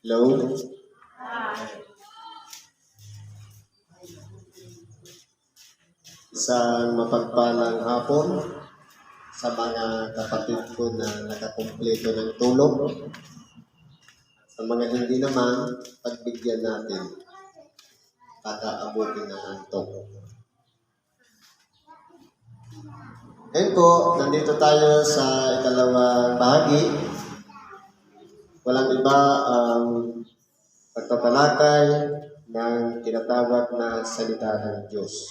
Hello? Isang mapagpalang hapon sa mga kapatid ko na nakakumpleto ng tulog. Sa mga hindi naman, pagbigyan natin, kakaabutin ng antok. Ngayon po, nandito tayo sa ikalawang bahagi. Walang iba ang pagtatalakay ng tinatawag na salita ng Diyos.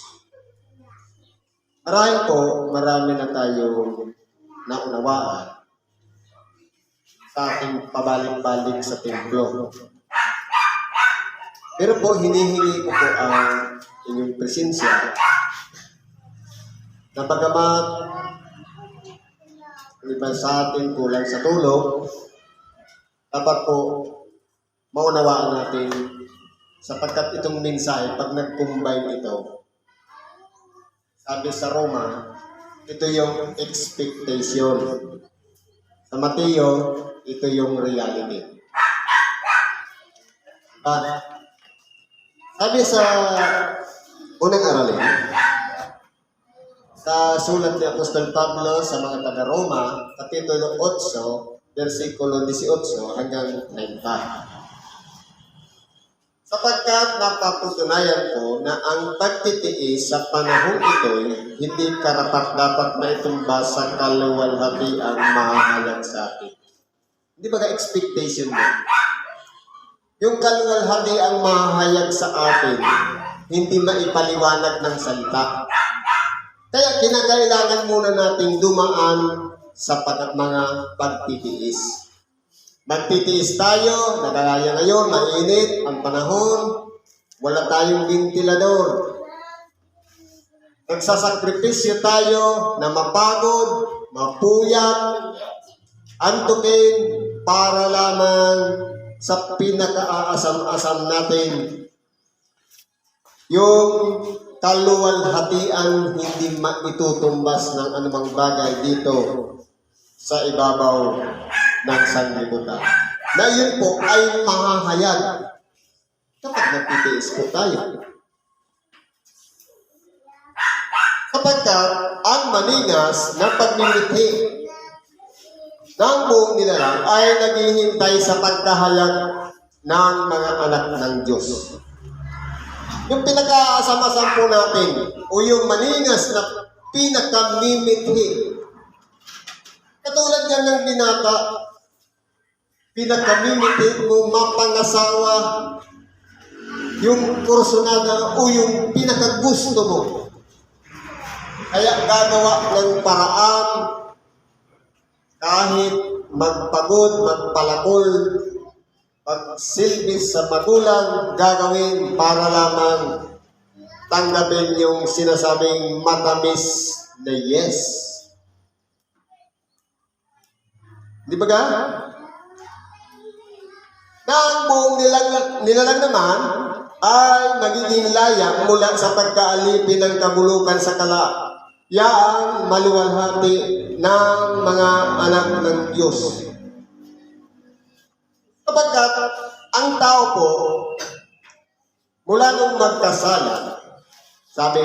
Marahil po, marami na tayong naunawaan sa ating pabalik-balik sa templo. Pero po, hinihingi ko po ang inyong presensya na bagamat iba sa atin kulang sa tulog, dapat po maunawaan natin sapagkat itong mensahe, pag nag-combine ito, sabi sa Roma, ito yung expectation. Sa Mateo, ito yung reality. Sabi sa unang aralin, sa sulat ni Apostol Pablo sa mga taga-Roma, Kapitulo 8, versikulo 18 hanggang 30. Sapagkat napatutunayan ko na ang pagtitiis sa panahon ito hindi karapat-dapat na itumba sa kaluwalhatiang mahahayag sa atin. Hindi ba ka-expectation mo? Yung kaluwalhatiang mahahayag sa atin, hindi maipaliwanag ng salita. Kaya kinakailangan muna nating dumaan sa mga pagtitiis. Magtitiis tayo, nagagaya ngayon, mainit ang panahon, wala tayong ventilador. Nagsasakripisyo tayo na mapagod, mapuyat, antukin para lamang sa pinaka-aasam-asam natin. Yung kaluwalhatian hindi maitutumbas ng anumang bagay dito sa ibabaw ng sanglibutan. Na yun po ay mahahayag kapag nagtitiis po tayo. Sapagkat ang maningas na pagmimithi ng buong nilalang ay naghihintay sa pagkahayag ng mga anak ng Diyos. Yung pinag-aasam-asam po natin o yung maningas na pinakamimithi, katulad yan ng binata, pinakamimithi mo mapangasawa, yung kursunada o yung pinakagusto mo. Kaya gagawa ng paraan kahit magpagod, magpalakol, pagsilbi sa magulang, gagawin para lamang tanggapin yung sinasabing matamis na yes. Di ba ga? Na ang buong nilalang naman ay magiging laya mula sa pagkaalipin ng kabulukan sa kalayaang maluwalhati ng mga anak ng Diyos. Sapagkat ang tao po, mula nung magkasala, sabi,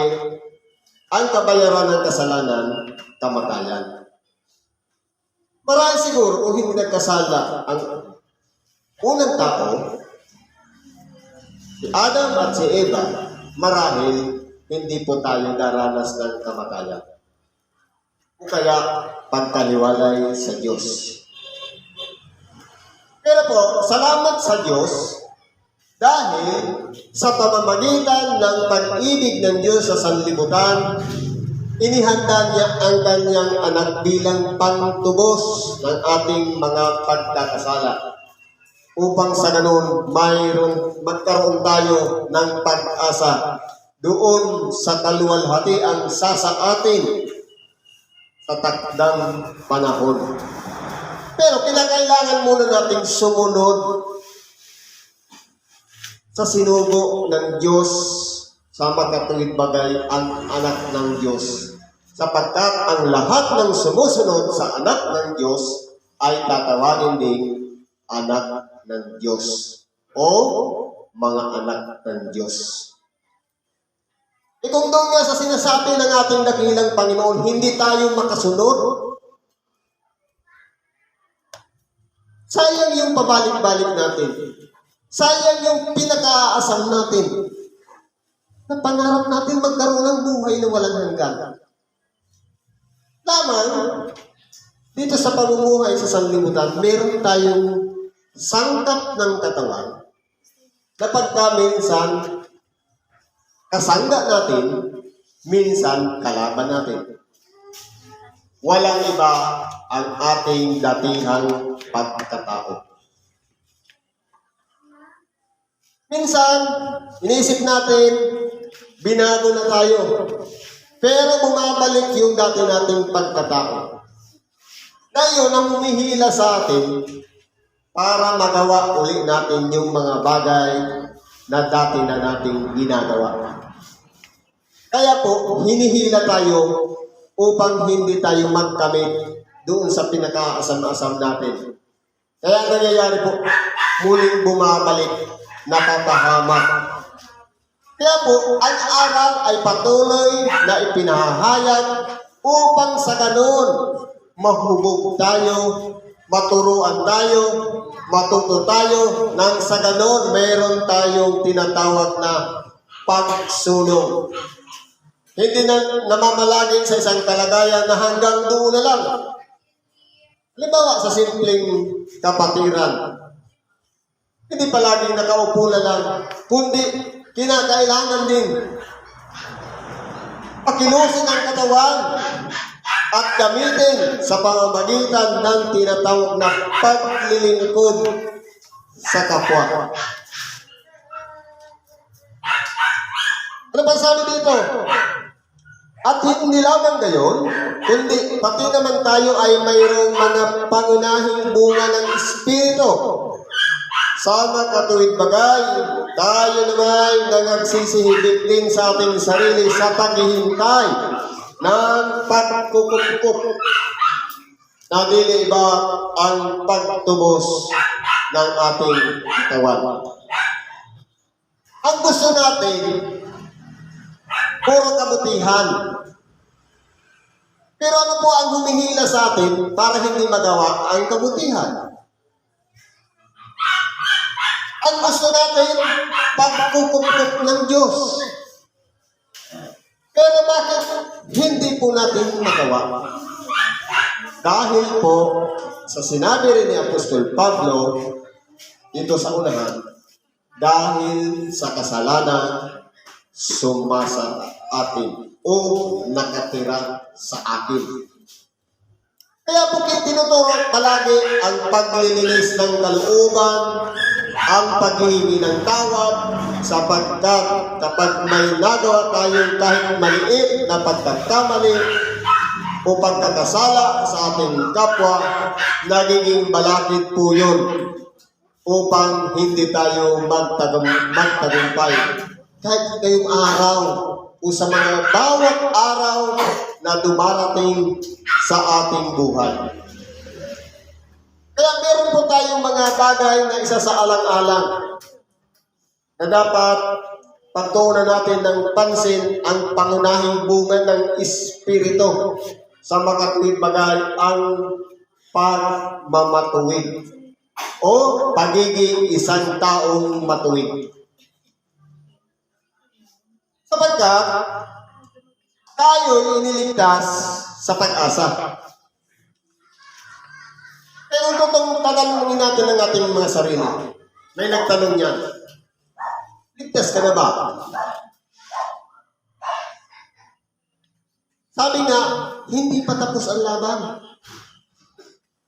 ang kabayaran ng kasalanan, kamatayan. Marahil siguro kung hindi nagkasala ang unang tao, si Adam at si Eva, marahil hindi po tayo daranas ng kamatayan. O kaya pagkaliwalay sa Diyos. Pero po, salamat sa Diyos dahil sa pamamagitan ng pag-ibig ng Diyos sa sanlibutan, inihanda niya ang kanyang anak bilang pangtubos ng ating mga pagkakasala. Upang sa ganun, magkaroon tayo ng pag-asa doon sa kaluwalhatiang sa atin sa takdang panahon. Pero kinakailangan muna nating sumunod sa sinugo ng Diyos sa makatuwid bagay ang anak ng Diyos. Sapagkat ang lahat ng sumusunod sa anak ng Diyos ay tatawagin ding anak ng Diyos. o mga anak ng Diyos. Kung doon nga sa sinasabi ng ating dakilang Panginoon, hindi tayo makasunod, sayang yung pabalik-balik natin. Sayang yung pinag-aasam natin. Na pangarap natin magkaroon ng buhay na walang hanggan. Lamang, dito sa pamumuhay sa sanlibutan, meron tayong sangkap ng katawan na pagka minsan kasangga natin, minsan kalaban natin. Walang iba ang ating datihang pagkatao. Minsan, iniisip natin, binago na tayo. Pero bumabalik yung dati nating pagkatao. Ngayon, ang humihila sa atin para magawa uli natin yung mga bagay na dati na nating ginagawa. Kaya po, hinihila tayo upang hindi tayo magkamit doon sa pinaka-asam-asam natin. Kaya nangyayari po, muling bumabalik, napapahamak. Kaya po, ang aral ay patuloy na ipinahahayag upang sa ganun, mahubog tayo, maturuan tayo, matuto tayo, nang sa ganun, mayroon tayong tinatawag na pagsulong. Hindi na namamalagin sa isang kalagayan na hanggang doon na lang. Halimbawa, sa simpleng kapatiran, hindi palaging nakaupo na lang, kundi kinakailangan din pakilusin ang katawan at gamitin sa pamamagitan ng tinatawag na paglilingkod sa kapwa. Ano ba sabi dito? At hindi lamang gayon, kundi pati naman tayo ay mayroong mga pangunahing bunga ng Espiritu. Sama katuwid bagay, tayo naman nagsisihigit din sa ating sarili sa paghihintay ng pagkukup na dili iba ang pagtubos ng ating katawan. Ang gusto natin, puro kabutihan. Pero ano po ang humihila sa atin para hindi magawa ang kabutihan? Ang gusto natin, pagkukup ng Diyos. Pero bakit hindi po natin magawa? Dahil po, sa sinabi rin ni Apostol Pablo, dito sa unahan, dahil sa kasalanan, sumasa atin o nakatira sa atin. Kaya po tinuturo palagi ang paglilinis ng kalooban, ang paghihingi ng tawad, sapagkat kapag may nagawa tayong kahit maliit na pagkakamali o pagkakasala sa ating kapwa, nagiging balakid po yun upang hindi tayo magtagumpay. Kahit ngayong araw o sa mga bawat araw na dumarating sa ating buhay. Kaya meron po tayong mga bagay na isa sa alang-alang na dapat pagtuunan natin ng pansin ang pangunahing bunga ng Espiritu sa makatuwid bagay ang pagmamatuwid o pagiging isang taong matuwid. Sapagkat tayo iniligtas sa pag-asa. Pero kung tatanungin natin ang ating mga sarili, may nagtanong niyan, ligtas ka na ba? Sabi nga, hindi pa tapos ang laban.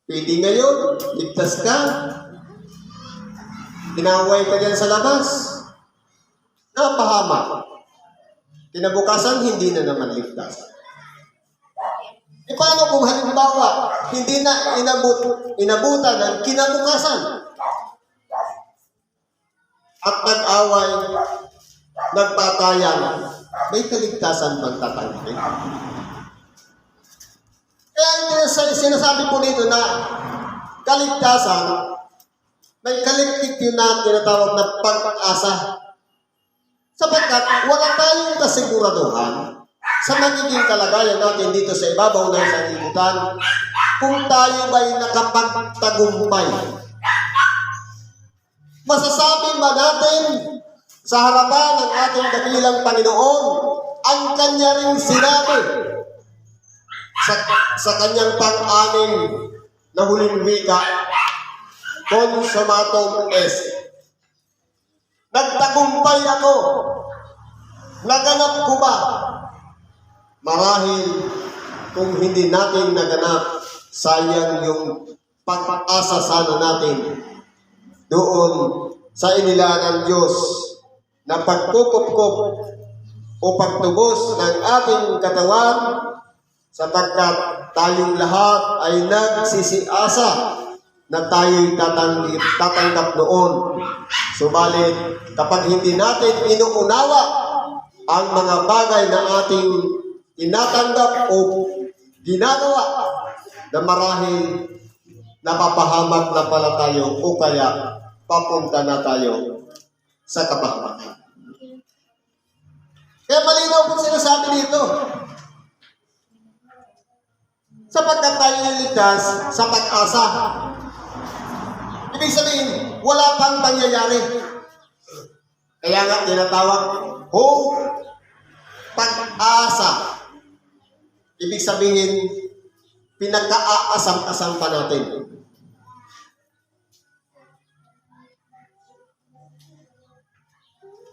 Pwede ngayon, ligtas ka. Tinaway ka dyan sa labas. Napahamak. Kinabukasan, hindi na naman ligtas. E paano kung halimbawa, hindi na inabutan ng kinabukasan? At nag-away, nagpatayan, may kaligtasan bang tatanggapin? Kaya sinasabi po dito na kaligtasan may collective yun na tinatawag na pag-asa. Sapagkat wala tayong kasiguraduhan sa magiging kalagayan natin dito sa ibabaw ng sanlibutan kung tayo ba'y nakapagtagumpay. Masasabi ba natin sa harapan ng ating dakilang Panginoon ang kanya ring sinabi sa kanyang pang-anim na huling wika, consummatum est. Nagtagumpay ako. Naganap ko ba? Marahil kung hindi natin naganap, sayang yung pag-asa sana natin doon sa inila ng Diyos na pagkukupkup o pagtubos ng ating katawan sapagkat tayong lahat ay nagsisiasa na tayo'y tatanggap noon. Subalit, kapag hindi natin inuunawa ang mga bagay na ating tinatanggap o ginagawa, na marahil napapahamak na pala tayo o kaya papunta na tayo sa kapahamakan. Kaya malinaw po sinasabi dito, sapagkat tayo niligtas sa pag-asa. Ibig sabihin, wala pang pangyayari. Kaya nga tinatawag, hope, pag-asa. Ibig sabihin, pinagka-aasam-asam pa natin.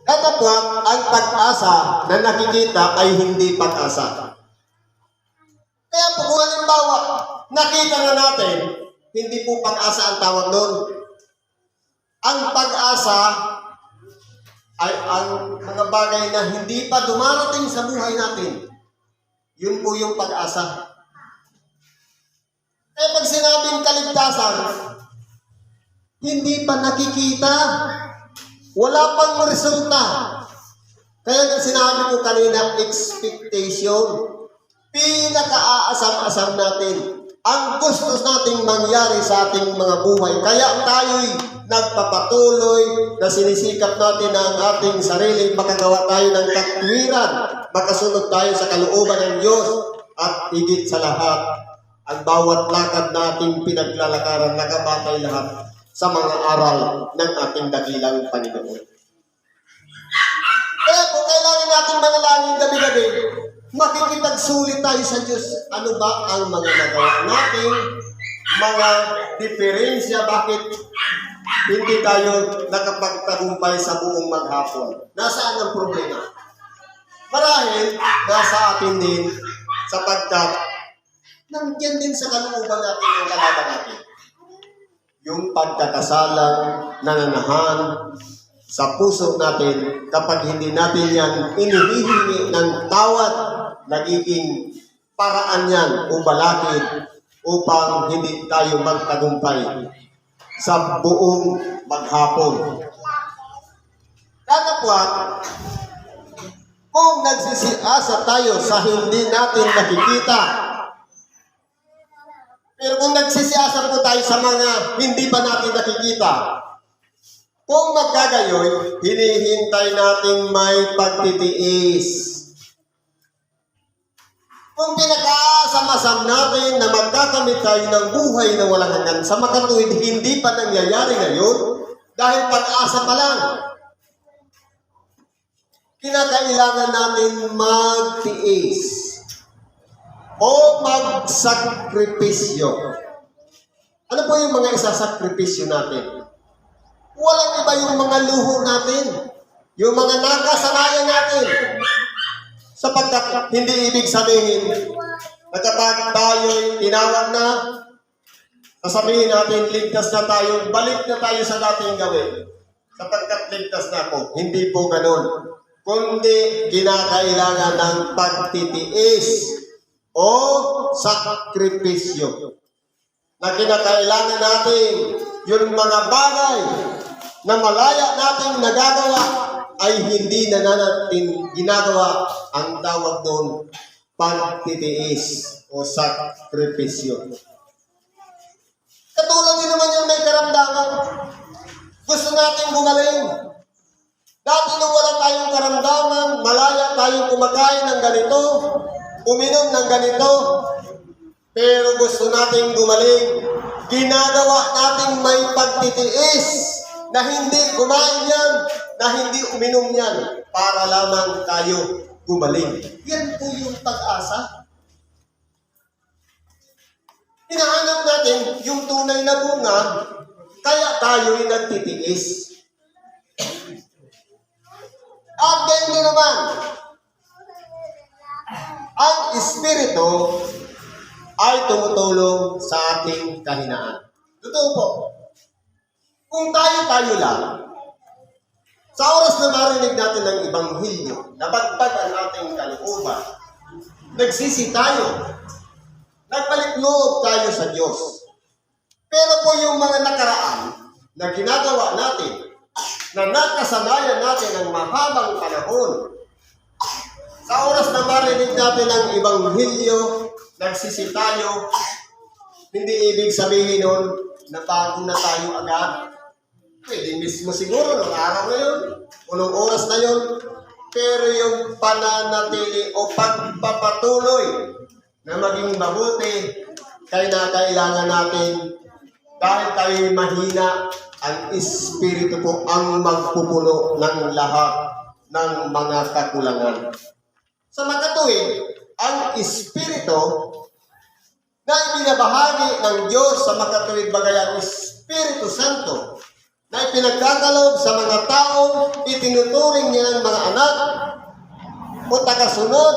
Katapwat, ang pag-asa na nakikita ay hindi pag-asa. Kaya po kung halimbawa, nakita na natin, hindi po pag-asa ang tawag doon. Ang pag-asa ay ang mga bagay na hindi pa dumarating sa buhay natin. Yun po yung pag-asa. Kaya pag sinabing kaligtasan, hindi pa nakikita. Wala pang resulta. Kaya sinabi ko kanina, expectation. Pinaka-aasam-asam natin ang gusto nating mangyari sa ating mga buhay. Kaya tayo'y nagpapatuloy na sinisikap natin ang ating sarili, makagawa tayo ng katwiran, makasunod tayo sa kalooban ng Diyos, at higit sa lahat, ang bawat lakad nating pinaglalakaran, nakabatay lahat sa mga aral ng ating dakilang Panginoon. Kaya po, kailangan natin manalangin gabi-gabi, makikipagsulit tayo sa Diyos. Ano ba ang mga nagawa natin, mga diferensya, bakit hindi tayo nakapagtagumpay sa buong maghapon? Nasaan ang problema? Marahil, nasa atin din, sapagkat nandiyan din sa kalooban natin ang kalaban natin. Yung pagkakasalang nananahan sa puso natin, kapag hindi natin yan inihihingi ng tawad, nagiging paraan yan o balakid upang hindi tayo magtagumpay sa buong maghapon. Katapwat, kung nagsisiasa tayo sa hindi natin nakikita, pero kung nagsisiasa po tayo sa mga hindi pa natin nakikita, kung magkagayoy, hinihintay natin may pagtitiis. Kung pinag-aasam-asam natin na magkakamit tayo ng buhay na walang hanggan sa makatuwid, hindi pa nangyayari ngayon dahil pag-asa pa lang. Kinakailangan natin magtiis o magsakripisyo. Ano po yung mga isasakripisyo natin? Walang iba yung mga luho natin, yung mga nakasanayan natin. Sapagkat hindi ibig sabihin na kapag tayo'y tinawag na, sasabihin natin, ligtas na tayo, balik na tayo sa dating gawin. Sapagkat ligtas na ako. Hindi po ganun. Kundi kinakailangan ng pagtitiis o sakripisyo. Na kinakailangan natin yung mga bagay na malaya nating nagagawa ay hindi na natin ginagawa. Ang tawag doon, pagtitiis o sakripisyo. Katulad din naman yung may karamdaman. tayong kumakain ng ganito, uminom ng ganito, pero gusto nating gumaling. Ginagawa nating may pagtitiis na hindi kumain yan, na hindi uminom yan, para lamang tayo gumaling. Yan po yung pag-asa. Hinahanap natin yung tunay na bunga, kaya tayo'y nagtitiis. At ganyan naman, ang Espiritu ay tumutulong sa ating kahinaan. Totoo po. Kung tayo-tayo lang, sa oras na marinig natin ng Ebanghelyo, nabagpag ang ating kalooban, nagsisi tayo, nagbalik loob tayo sa Diyos. Pero po yung mga nakaraan na ginagawa natin, na nakasanayan natin ng mahabang panahon, sa oras na marinig natin ang Ebanghelyo, nagsisi tayo, hindi ibig sabihin nun na bago na tayo agad. Pwede mismo siguro nung araw na yun, o nung oras na yun, pero yung pananatili o pagpapatuloy na maging mabuti, kailangan natin, dahil tayo mahina, ang Espiritu po ang magpupuno ng lahat ng mga kakulangan. Sa makatuwid, ang Espiritu na ibinabahagi ng Diyos sa makatuwid bagay ang Espiritu Santo na ipinagkakalob sa mga taong itinuturing niya ng mga anak o tagasunod,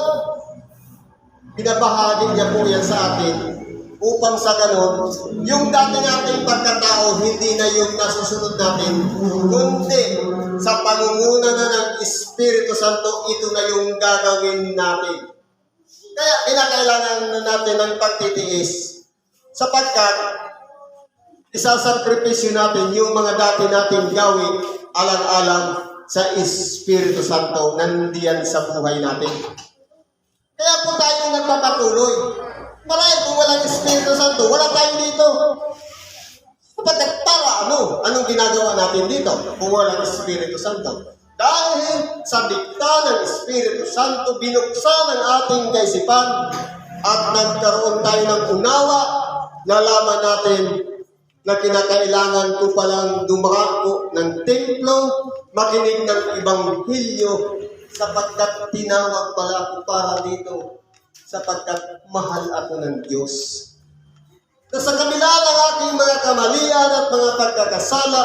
binabahagi niya po yan sa atin upang sa ganon, yung dati nating pagkatao, hindi na yung nasusunod natin, kundi sa pangunguna na ng Espiritu Santo, ito na yung gagawin natin. Kaya kinakailangan na natin ng pagtitiis sapagkat isasakripisyo natin yung mga dati nating gawin alang-alang sa Espiritu Santo na nandiyan sa buhay natin. Kaya po tayo nagpapatuloy. Marahil kung walang Espiritu Santo, wala tayo dito. Sapagkat para anong ginagawa natin dito kung walang Espiritu Santo? Dahil sa dikta ng Espiritu Santo, binuksan ang ating kaisipan at nagkaroon tayo ng unawa, nalaman natin na kinakailangan ko palang dumako ng templo, makinig ng Ebanghelyo, sapagkat tinawag pala ako para dito, sapagkat mahal ako ng Diyos. Na sa kabila ng aking mga kamalian at mga pagkakasala,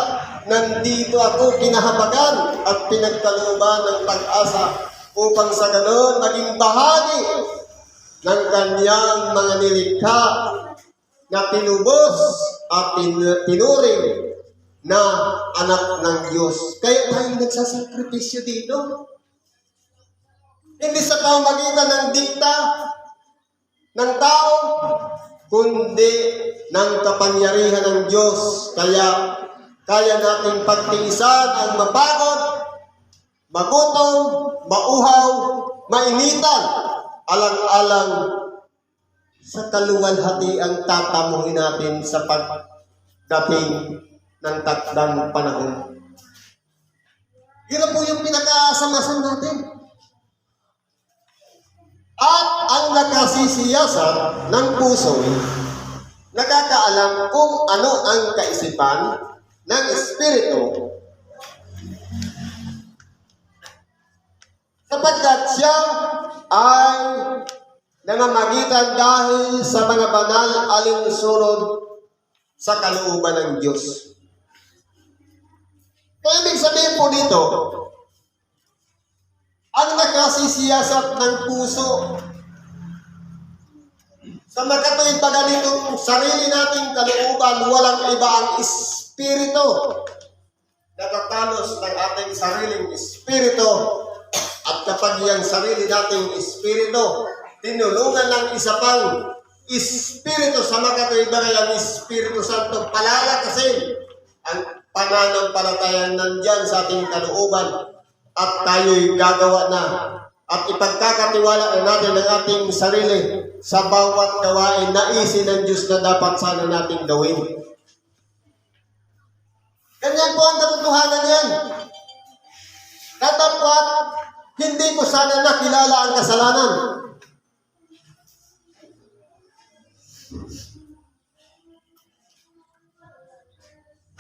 nandito ako kinahabagan at pinagkalooban ng pag-asa upang sa ganon maging bahagi ng kanyang mga nilikha na tinubos at tinuring na anak ng Diyos. Kaya tayo nagsasakripisyo dito. Hindi sa pamamagitan ng dikta ng tao, kundi ng kapangyarihan ng Diyos. Kaya nating pagtiisan ang mapagod, magutom, mauhaw, mainitan, alang-alang sa kaluwalhati ang tatamuhin natin sa pagdating ng takdang panahon. Yun po yung pinaka-asamasan natin. At ang nakasisiyasat ng puso, nakakaalam kung ano ang kaisipan ng Espiritu, sapagkat siya ay namamagitan dahil sa mga banal alinsunod sa kalooban ng Diyos. Kaya ibig sabihin po dito, ang nakasisiyasat ng puso sa makatuwid pa ganitong sarili nating kalooban, walang iba ang Espiritu. Natatalos ng ating sariling Espiritu at kapag yung sarili nating Espiritu, tinulungan ng isa pang Espiritu sa makatuwid bagay ang Espiritu Santo, palalakasin ang pananampalatayang nandyan sa ating kalooban at tayo'y gagawa na at ipagkakatiwala natin ang ating sarili sa bawat gawain na isin ng Diyos na dapat sana nating gawin. Ganyan po ang katotohanan yan. Katapat Hindi ko sana nakilala ang kasalanan.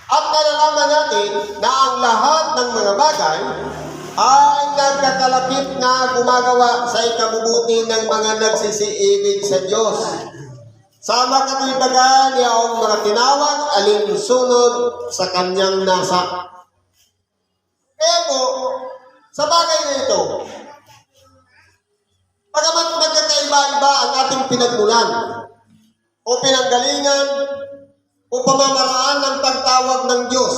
At nalalaman natin na ang lahat ng mga bagay ay nagkakalapit na gumagawa sa ikabubuti ng mga nagsisiibig sa Diyos. Sa makatwibagan niya ang mga tinawag alinsunod sa kanyang nasa. Kaya po, sa bagay na ito, pagamat magkakaiba-iba ang ating pinagmulan o pinanggalingan o pamamaraan ng pagtawag ng Diyos,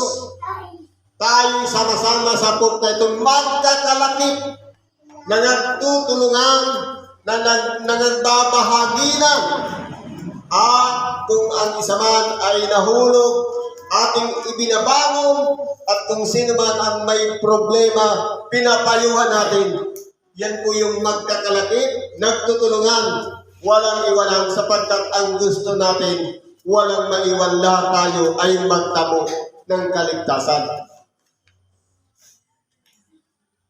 tayo sama-sama sa pok na itong magkakalakip na nagtutulungan, na nagbabahaginan, at kung ang isa man ay nahulog, ating ibinabangon, at kung sino man ang may problema, pinapayuhan natin. Yan po yung magkakalakip, nagtutulungan, walang iwanan, sapagkat ang gusto natin, walang maiwala, tayo ay magtamo ng kaligtasan.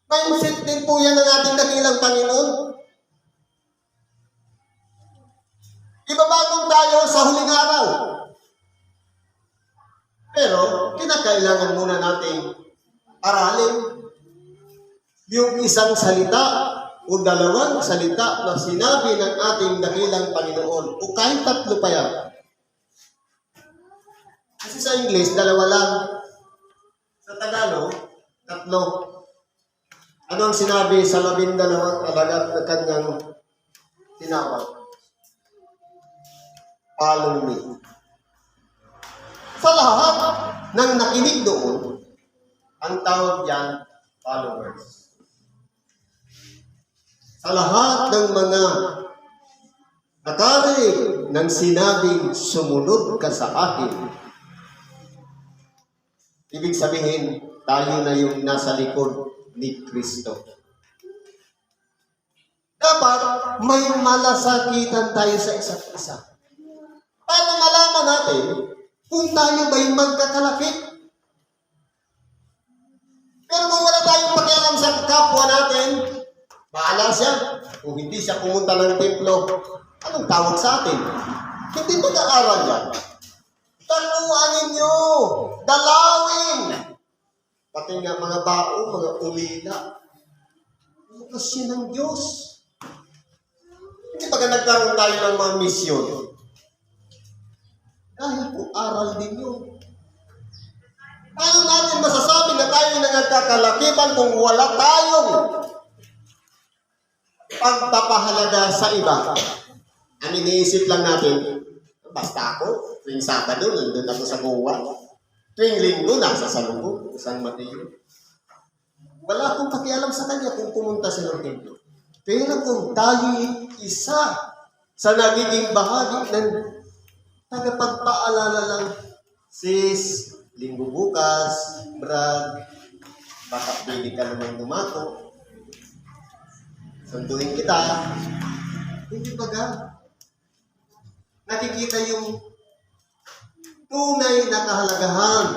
Mindset din po yan ng ating dakilang Panginoon. Ibabangon tayo sa huling araw. Pero, kinakailangan muna nating aralin yung isang salita o dalawang salita na sinabi ng ating dakilang Panginoon. O kahit tatlo pa yan. Kasi sa English, dalawa lang. Sa Tagalog, tatlo. Ano ang sinabi sa 12 alagad na kanyang tinawag? Follow me. Sa lahat ng nakinig doon, ang tawag diyan, followers. Sa lahat ng mga nakarinig ng sinabing sumunod ka sa akin, ibig sabihin, tayo na yung nasa likod ni Kristo. Dapat may malasakitan tayo sa isa't isa. Paano malaman natin kung tayo ba'y magkakalapit? Pero kung wala tayong pakialam sa kapwa natin, bahala siya. Kung hindi siya pumunta ng templo, anong tawag sa atin? Hindi mag-aaral yan. Taluan ninyo, dalawin. Pati nga mga bao, mga ulila. Bukas yun ng Diyos. Hindi ba nagkaroon tayo ng mga misyon? Dahil po aral din yun. Paano natin masasabi na tayo nagkakalakipan kung wala tayong pagpapahalaga sa iba? Ang iniisip lang natin, basta ako, tuwing Sabado, nandun ako sa Goa. Tuwing Linggo, nasa Salubong, San Mateo. Wala akong pakialam sa kanya kung pumunta siya ng templo. Pero kung tayo isa sa nagiging bahagi ng tagapagpaalala lang, sis, Linggo bukas, Brad, baka pwede ka naman dumako. Sunduin kita. Hindi ba ga? Nakikita yung tunay na kahalagahan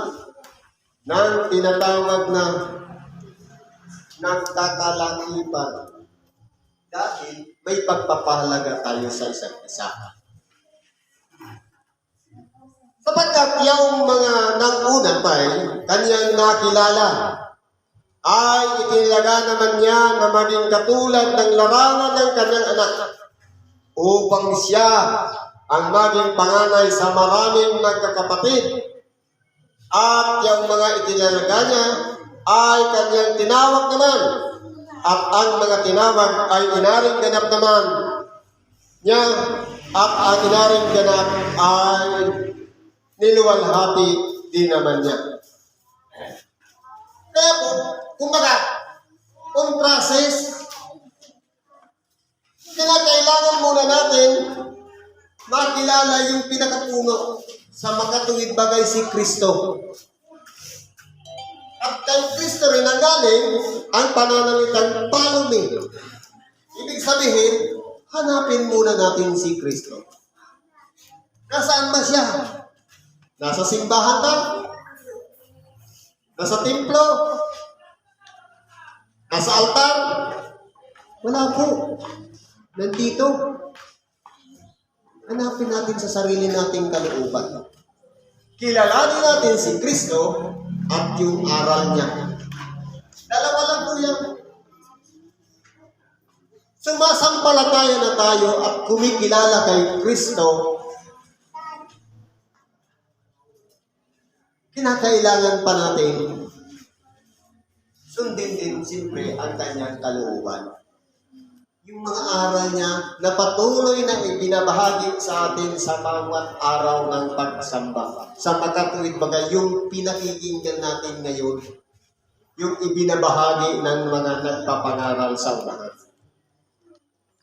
ng tinatawag na nagkakalakipan. Dahil may pagpapahalaga tayo sa isa't isa. Sapagkat yung mga nang-una pa kanyang nakilala, ay itinilaga naman niya na maging katulad ng larangan ng kanyang anak upang siya ang maging panganay sa maraming magkakapatid. At yung mga itinilaga niya ay kanyang tinawag naman, at ang mga tinawag ay inaring ganap naman niya, at ang inaring ganap ay niluwalhati din naman niya. Kaya po, kumbaga, on process, kailangan muna natin makilala yung pinakapuno sa makatuwid bagay si Kristo. At kay Kristo rin ang galing ang pananalitang follow me. Ibig sabihin, hanapin muna natin si Kristo. Nasaan ba siya? Nasa simbahan ba? Nasa templo? Nasa altar? Wala po. Nandito. Hanapin natin sa sarili nating kalooban. Kilalanin natin si Kristo at yung aral niya. Dalawa lang po yan. Sumasampalataya na tayo at kumikilala kay Kristo, kinakailangan pa natin sundin din siyempre ang kanyang kalooban. Yung mga aral niya na patuloy na ibinabahagi sa atin sa bawat araw ng pagsamba. Sa makatuwid bagay, yung pinakikinggan natin ngayon, yung ibinabahagi ng mga nagpapangaral sa unahan.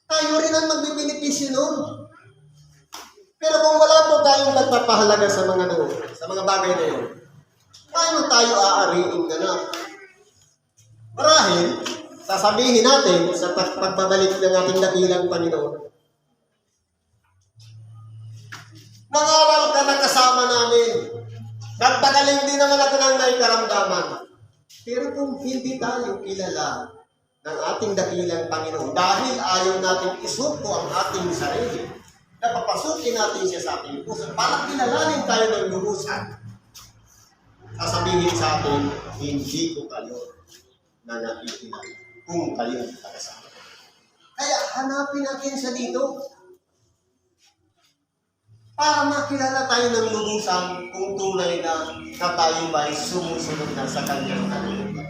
Tayo rin ang magbibenepisyo noon. Pero kung wala po tayong nagpapahalaga sa mga noon, sa mga bagay na yun, paano tayo aariin ganap? Marahil, sasabihin natin sa pagbabalik ng ating dakilang Panginoon, nangaral ka na kasama namin. Nagpagaling din naman ako ng may karamdaman. Pero kung hindi tayo kilala ng ating dakilang Panginoon, dahil ayaw natin isuko ang ating sarili, napapasukin natin siya sa ating puso, para kilalanin tayo ng lubusan, sasabihin sa atin, hindi ko kayo na nakikilala kung kayo nakasama. Kaya hanapin natin sa dito para makilala tayo ng lubusan kung tunay na tayo ba'y sumusunod na sa kanyang kalooban.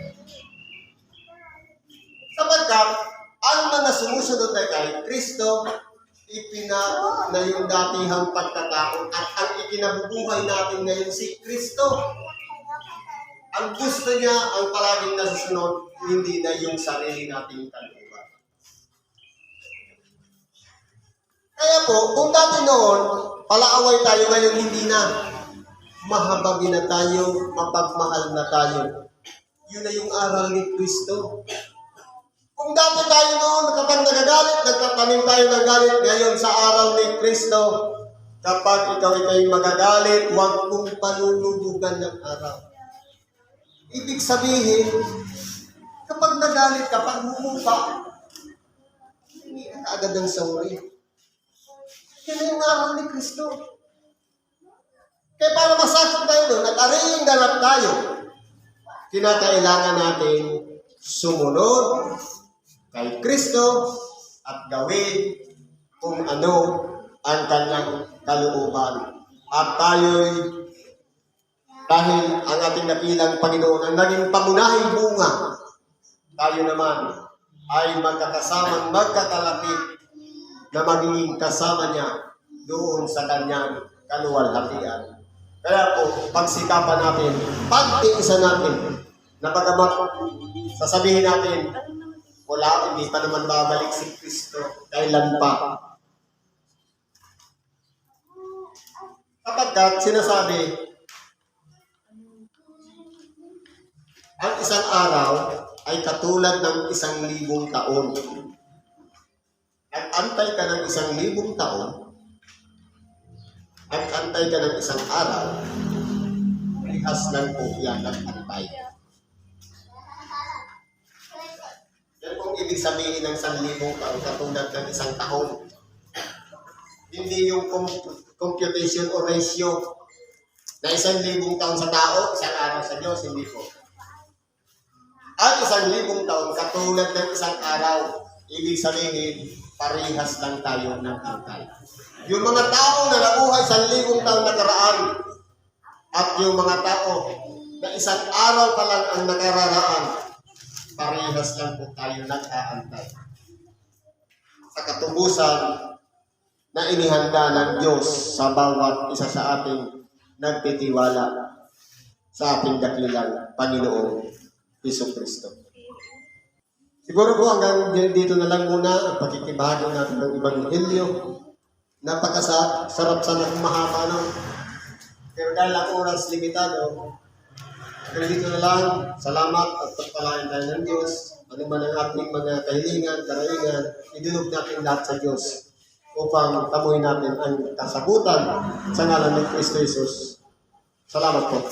Sapagkat ang mga sumusunod na kay Kristo, ipinako na yung datihang pagkatao at ang ikinabubuhay natin ngayon si Kristo. Ang gusto niya, ang palaging nasusunod, hindi na yung sarili nating kalooban. Kaya po, kung dati noon, palaaway tayo ngayon, hindi na. Mahabagin na tayo, mapagmahal na tayo. Yun na yung aral ni Kristo. Kung dati tayo noon, kapag nagagalit, nagtatanim tayo ng galit, ngayon sa aral ni Kristo, kapag ikaw ikay magagalit, huwag mong panulubugan ng araw. Ibig sabihin, kapag nagalit ka, pag bumupa, hindi ka agad ng sorry. Yan yung aral ni Kristo. Kaya para masakot tayo doon, at aring ganap tayo, kinakailangan natin sumunod kay Kristo at gawin kung ano ang kanyang kalooban. At tayo'y dahil ang ating napilang Panginoon ang naging pangunahing bunga, tayo naman ay magkakasamang magkakalapit na magiging kasama niya doon sa kanyang kaluwalhatian. Kaya po, pagsikapan natin, pagtiisan natin, na bagamat sasabihin natin, wala, hindi pa naman babalik si Kristo, kailan pa. Kapagkat sinasabi, ang isang araw ay katulad ng 1,000 taon. At antay ka ng 1,000 taon, at antay ka ng isang araw, lihas lang po yan at antay. Yan pong ibig sabihin ng 1,000 taon, katulad ng isang taon. Hindi yung computation o ratio na 1,000 taon sa tao, isang araw sa Diyos, hindi po. At 1,000 taon, katulad ng isang araw, ibig sabihin, parehas lang tayo ng antay. Yung mga tao na nabuhay 1,000 taon nakaraan, at yung mga tao na isang araw pa lang ang nakararaan, parehas lang po tayo nag-aantay. Sa katubusan na inihanda ng Diyos sa bawat isa sa ating nagtitiwala sa ating dakilang Panginoong Jesucristo. Siguro po hanggang dito na lang muna ang pagkikibahagi natin ng Ebanghelyo. Napakasarap sana kung mahaba, no? Pero dahil ang oras limitado, hanggang dito na lang. Salamat at pagpalain tayo ng Diyos. Ano man ang ating mga kahilingan, karaingan, idulog natin lahat sa Diyos upang tamuhin natin ang kasagutan sa ngalan ni Kristo Jesus. Salamat po.